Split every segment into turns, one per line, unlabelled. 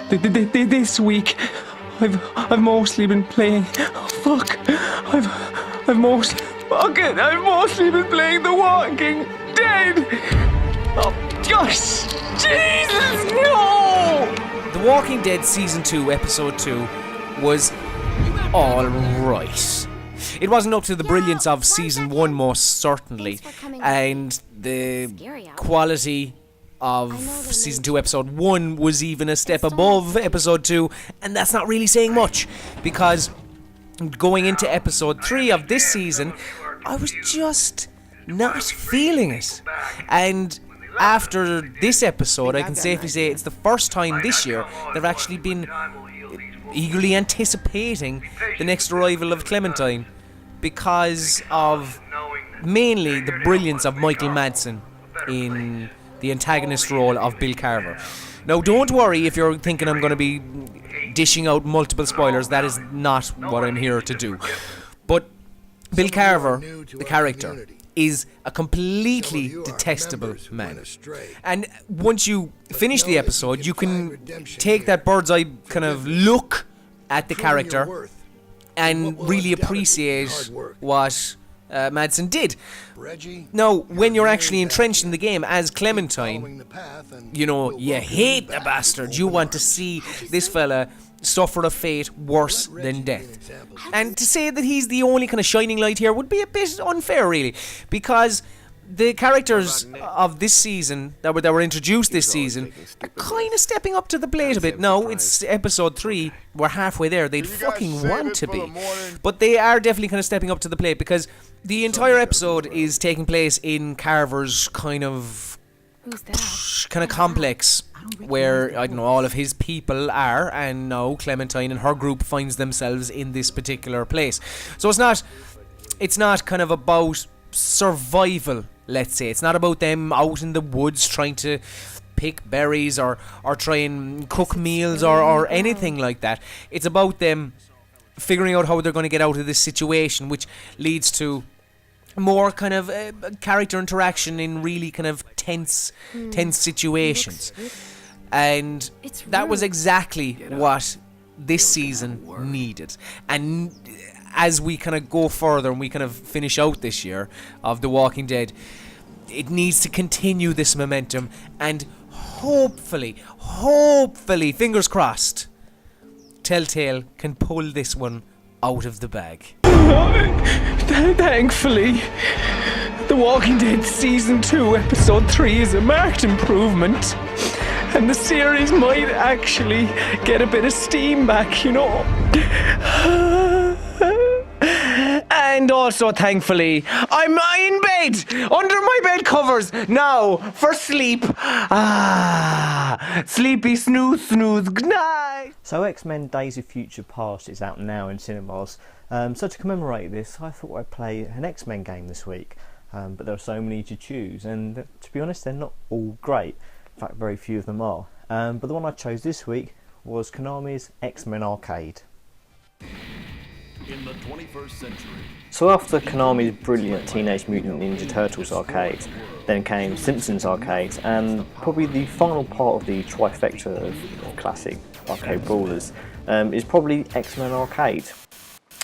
This week, I've mostly been playing. Oh, fuck! I've mostly been playing The Walking Dead. Oh gosh, Jesus, no!
The Walking Dead Season 2, Episode 2 was alright. It wasn't up to the brilliance of Season 1, most certainly, and the quality of Season 2, Episode 1 was even a step above Episode 2, and that's not really saying much, because going into Episode 3 of this season, I was just not feeling it. And after this episode, I can safely say it's the first time this year that I've actually been eagerly anticipating the next arrival of Clementine, because of mainly the brilliance of Michael Madsen in the antagonist role of Bill Carver. Now, don't worry if you're thinking I'm going to be dishing out multiple spoilers. That is not what I'm here to do. But Bill Carver, the character, is a completely detestable man. And once you finish the episode, you can take that bird's eye kind of look at the character and really appreciate what Madsen did. Now, when you're actually entrenched in the game as Clementine, you know, you hate the bastard. You want to see this fella suffer a fate worse than death. And to say that he's the only kind of shining light here would be a bit unfair, really, because the characters of this season that were introduced this season are kind of stepping up to the plate a bit. No, it's episode 3. We're halfway there. They'd fucking want to be. But they are definitely kind of stepping up to the plate, because the entire episode is taking place in Carver's kind of complex, where, I don't know, all of his people are, and now Clementine and her group finds themselves in this particular place. So it's not kind of about survival, let's say. It's not about them out in the woods trying to pick berries or try and cook meals or anything like that. It's about them figuring out how they're going to get out of this situation, which leads to more kind of character interaction in really kind of tense situations. And that was exactly what this season needed. And as we kind of go further and we kind of finish out this year of The Walking Dead, it needs to continue this momentum, and hopefully, fingers crossed, Telltale can pull this one out of the bag.
Thankfully, The Walking Dead Season 2, Episode 3 is a marked improvement, and the series might actually get a bit of steam back, you know. And also, thankfully, I'm in bed, under my bed covers, now, for sleep. Sleepy snooze, good night.
So XMen Days of Future Past is out now in cinemas. So to commemorate this, I thought I'd play an X-Men game this week. But there are so many to choose, and to be honest, they're not all great. In fact, very few of them are. But the one I chose this week was Konami's XMen Arcade.
In the 21st century.
So after Konami's brilliant Teenage Mutant Ninja Turtles arcade, then came Simpsons Arcade, and probably the final part of the trifecta of classic arcade brawlers is probably X-Men Arcade.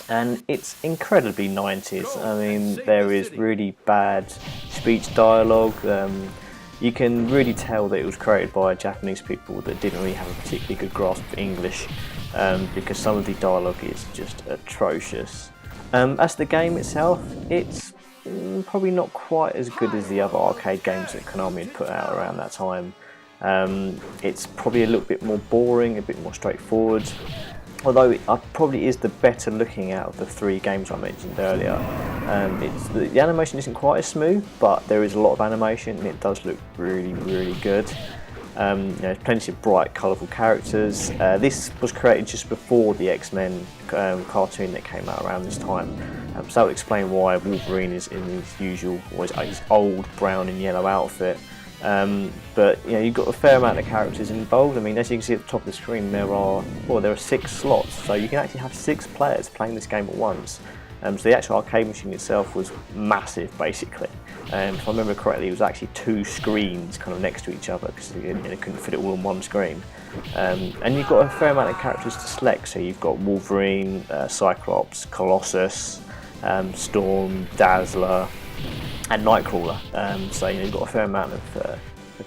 And it's incredibly 90s. I mean, there is really bad speech dialogue. You can really tell that it was created by Japanese people that didn't really have a particularly good grasp of English, because some of the dialogue is just atrocious. As the game itself, it's probably not quite as good as the other arcade games that Konami had put out around that time. It's probably a little bit more boring, a bit more straightforward, although it probably is the better looking out of the 3 games I mentioned earlier. The animation isn't quite as smooth, but there is a lot of animation and it does look really good. There's plenty of bright, colourful characters. This was created just before the X-Men cartoon that came out around this time, so that would explain why Wolverine is in his usual, his old brown and yellow outfit. But you've got a fair amount of characters involved. I mean, as you can see at the top of the screen, there are 6 slots, so you can actually have 6 players playing this game at once. So the actual arcade machine itself was massive, basically. If I remember correctly, it was actually 2 screens kind of next to each other because they couldn't fit it all on one screen. And you've got a fair amount of characters to select. So you've got Wolverine, Cyclops, Colossus, Storm, Dazzler, and Nightcrawler. So you've got a fair amount of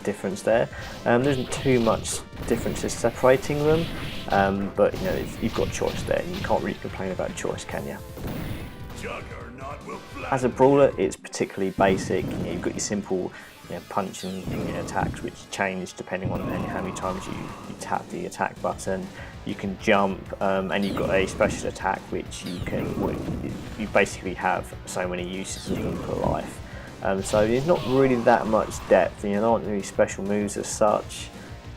difference there. There isn't too much differences separating them, but you've got choice there. You can't really complain about choice, can you? As a brawler, it's particularly basic. You've got your simple punch and attacks, which change depending on how many times you tap the attack button. You can jump, and you've got a special attack which you basically have so many uses in per life. So there's not really that much depth, there aren't really special moves as such.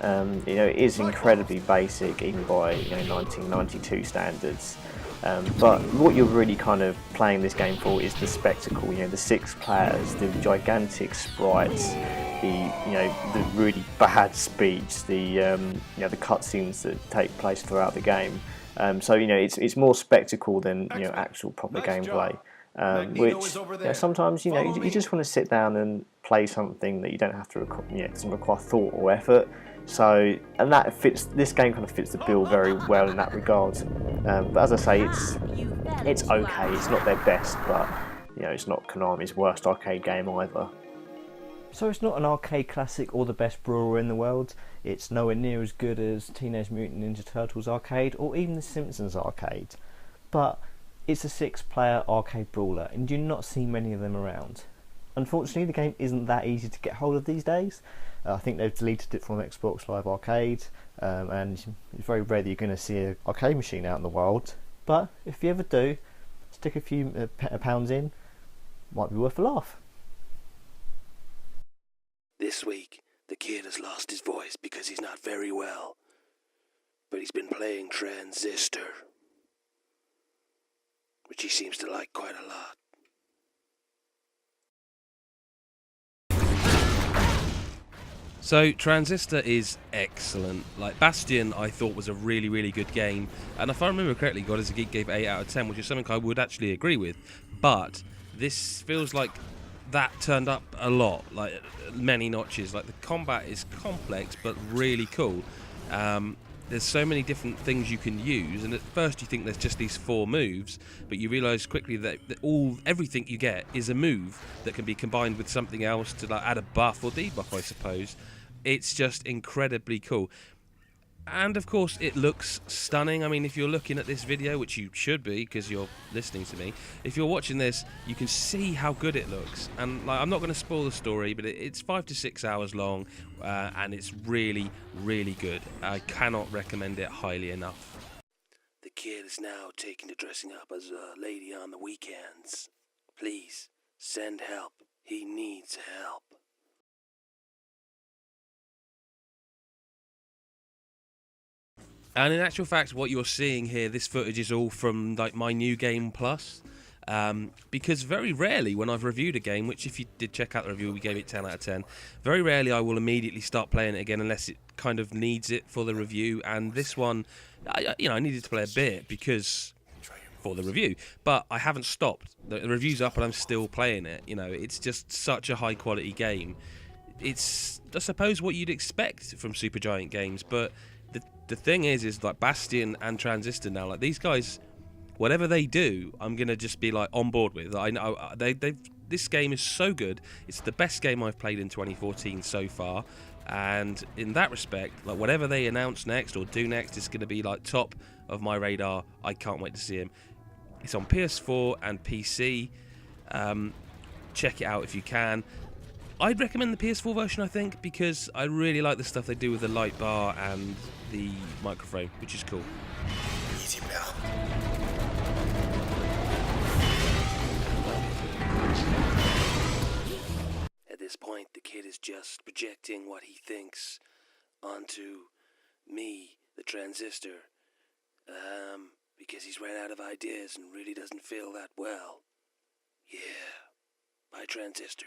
It is incredibly basic, even by 1992 standards. But what you're really kind of playing this game for is the spectacle. The 6 players, the gigantic sprites, the really bad speech, the cutscenes that take place throughout the game. So it's more spectacle than actual proper gameplay. Which sometimes you just want to sit down and play something that you don't have to doesn't require thought or effort. So this game kind of fits the bill very well in that regard. But as I say, it's okay. It's not their best, but it's not Konami's worst arcade game either. So it's not an arcade classic or the best brawler in the world. It's nowhere near as good as Teenage Mutant Ninja Turtles Arcade or even The Simpsons Arcade. But it's a 6-player arcade brawler, and you do not see many of them around. Unfortunately, the game isn't that easy to get hold of these days. I think they've deleted it from Xbox Live Arcade, and it's very rare that you're going to see an arcade machine out in the wild. But if you ever do, stick a few pounds in, might be worth a laugh.
This week, the kid has lost his voice because he's not very well, but he's been playing Transistor, which he seems to like quite a lot.
So Transistor is excellent. Like Bastion, I thought was a really, really good game, and if I remember correctly, God is a Geek gave 8 out of 10, which is something I would actually agree with. But this feels like that turned up a lot, like many notches. Like the combat is complex but really cool. There's so many different things you can use, and at first you think there's just these 4 moves, but you realise quickly that everything you get is a move that can be combined with something else to like add a buff or debuff, I suppose. It's just incredibly cool. And of course it looks stunning. I mean, if you're looking at this video, which you should be because you're listening to me, if you're watching this, you can see how good it looks. And like, I'm not going to spoil the story, but it's 5 to 6 hours long, and it's really, really good. I cannot recommend it highly enough.
The kid is now taken to dressing up as a lady on the weekends. Please, send help. He needs help.
And in actual fact, what you're seeing here, this footage is all from like my new game plus. Because very rarely when I've reviewed a game, which if you did check out the review, we gave it 10 out of 10, very rarely I will immediately start playing it again unless it kind of needs it for the review. And this one, I needed to play a bit because for the review, but I haven't stopped. The review's up and I'm still playing it. It's just such a high quality game. It's, I suppose, what you'd expect from Supergiant games, but the thing is like Bastion and Transistor now, like these guys, whatever they do, I'm gonna just be like on board with. I know this game is so good. It's the best game I've played in 2014 so far, and in that respect, like whatever they announce next or do next is gonna be like top of my radar. I can't wait to see him. It's on PS4 and PC. Check it out if you can. I'd recommend the PS4 version, I think, because I really like the stuff they do with the light bar and the microphone, which is cool.
Easy now. At this point, the kid is just projecting what he thinks onto me, the Transistor, because he's ran out of ideas and really doesn't feel that well. Yeah, my Transistor.